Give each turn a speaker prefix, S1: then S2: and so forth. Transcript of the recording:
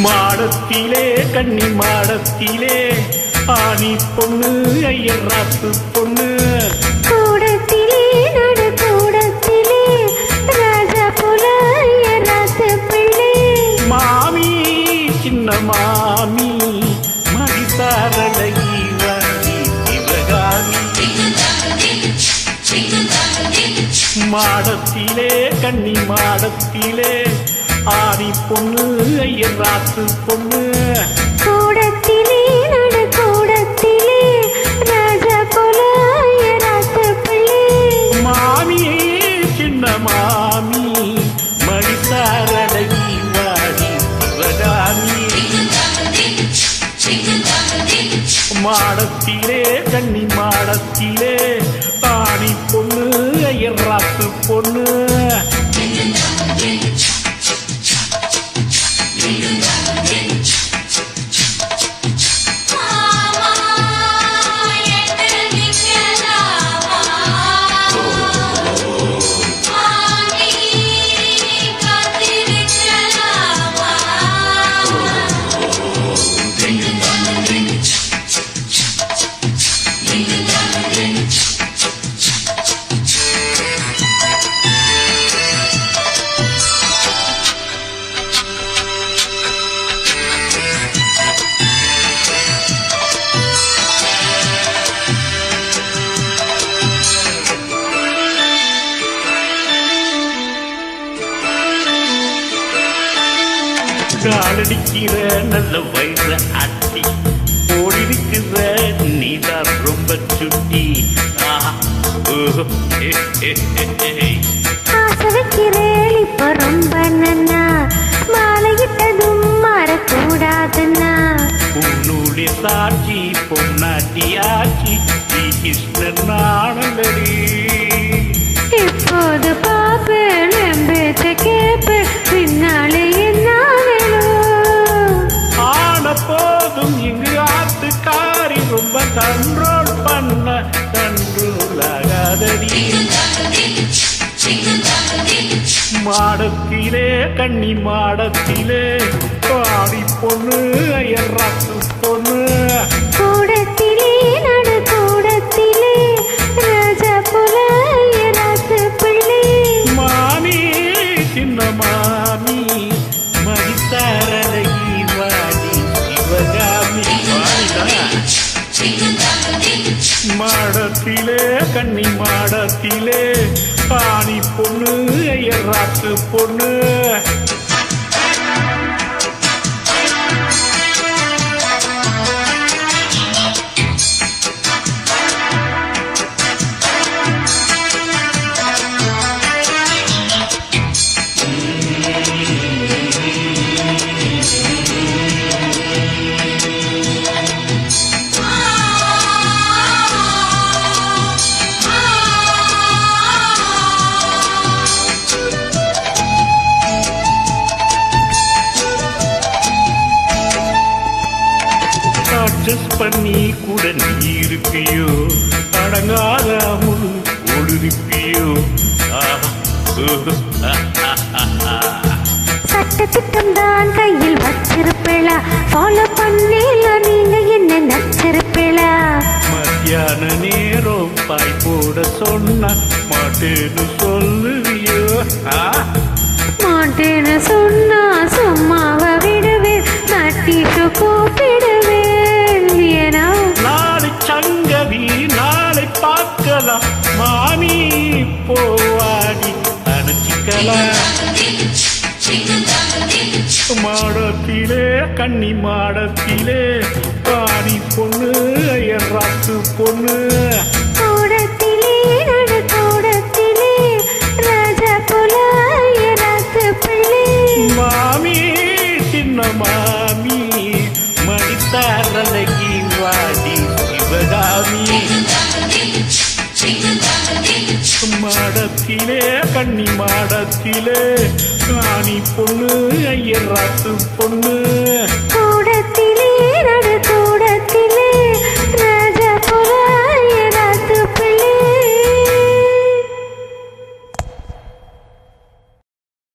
S1: மாடத்திலே கன்னி மாடத்திலே ஆணி பொண்ணு ஐயர் ராத்து பொண்ணு
S2: கூடத்திலே நடு கூடத்திலே ராஜா போல ஐயர் ராத்து பிள்ளை
S1: மாமி சின்ன மாமி மடிசாரழகி வாணி சிவகாமி மாடத்திலே கன்னி மாடத்திலே ஆணி பொண்ணு ஐயர் ராத்து பொண்ணு
S2: கூடத்திலே நடு கூடத்திலே ராஜா போல ஐயர் ராத்து பிள்ளை
S1: மாமி சின்ன மாமி மடிசாரழகி வாணி சிவகாமி மாடத்திலே கன்னி மாடத்திலே ஆணி பொண்ணு ஐயர் ராத்து பொண்ணு காலடிக்கிற நல்ல வயிறு அட்டி ஓடிருக்கிற நீதான் ரொம்ப சுட்டி
S2: ஆசை வைக்கிறேன் இப்ப ரொம்ப நன்னா மாலையிட்டதும் மாறக்கூடாதுன்னா
S1: உன்னுடைய சாட்சி பொன்னாட்டியாச்சி ஸ்ரீ கிருஷ்ணன் நாணலடி
S2: இப்போது பாப்பேன் என் பேச்ச கேப்பேன் பின்னாலே என்ன
S1: போதும் இங்கு ஆத்துக்காரி ரொம்ப கண்ட்ரோல் பண்ண கண்ட்ரோலாகாதடி மாடத்திலே கன்னி மாடத்திலே பாடி பொண்ணு ஐயர் ராத்து பொண்ணு
S2: கூடத்திலே நடு கூடத்திலே ராஜா போல ஐயர் ராத்து பிள்ளை
S1: மாமி சின்ன மாமி மடிசாரழகி வாணி சிவகாமி மாடத்திலே கன்னி மாடத்திலே ஆணி பொண்ணு ஐயர் ராத்து பொண்ணு அட்ஜஸ்ட் பண்ணி கூட நீ இருப்பியோ அடங்காத முழு ஒழுப்பியோ
S2: சட்ட திட்டம் தான் கையில் வச்சிருப்பேளா ஃபாலோ பண்ணல நீங்க என்ன நச்சிருப்பேளா
S1: மத்தியான நேரம் பாய் போட சொன்ன மாட்டேன்னு சொல்லுவியோ
S2: மாட்டேன்னு சொன்னா சும்மாவ விடுவேன் நட்டிட்டு கூப்பிடுவேன்
S1: நாளை சங்கவி நாளை பார்க்கலாம் மாமி போவாடி அனுச்சிக்கலாம் மாடத்திலே கன்னி மாடத்திலே பாடி பொண்ணு ஐயர் ராத்து பொண்ணு
S2: கூடத்திலே நடு கூடத்திலே ராஜா போல ஐயர் ராத்து பிள்ளை
S1: மாமி சின்ன மாமி மடித்தாரழகி மாடத்திலே கன்னி மாடத்திலே ராணி பொண்ணு ஐயர் ராத்து பொண்ணு
S2: கூடத்திலே நடு கூட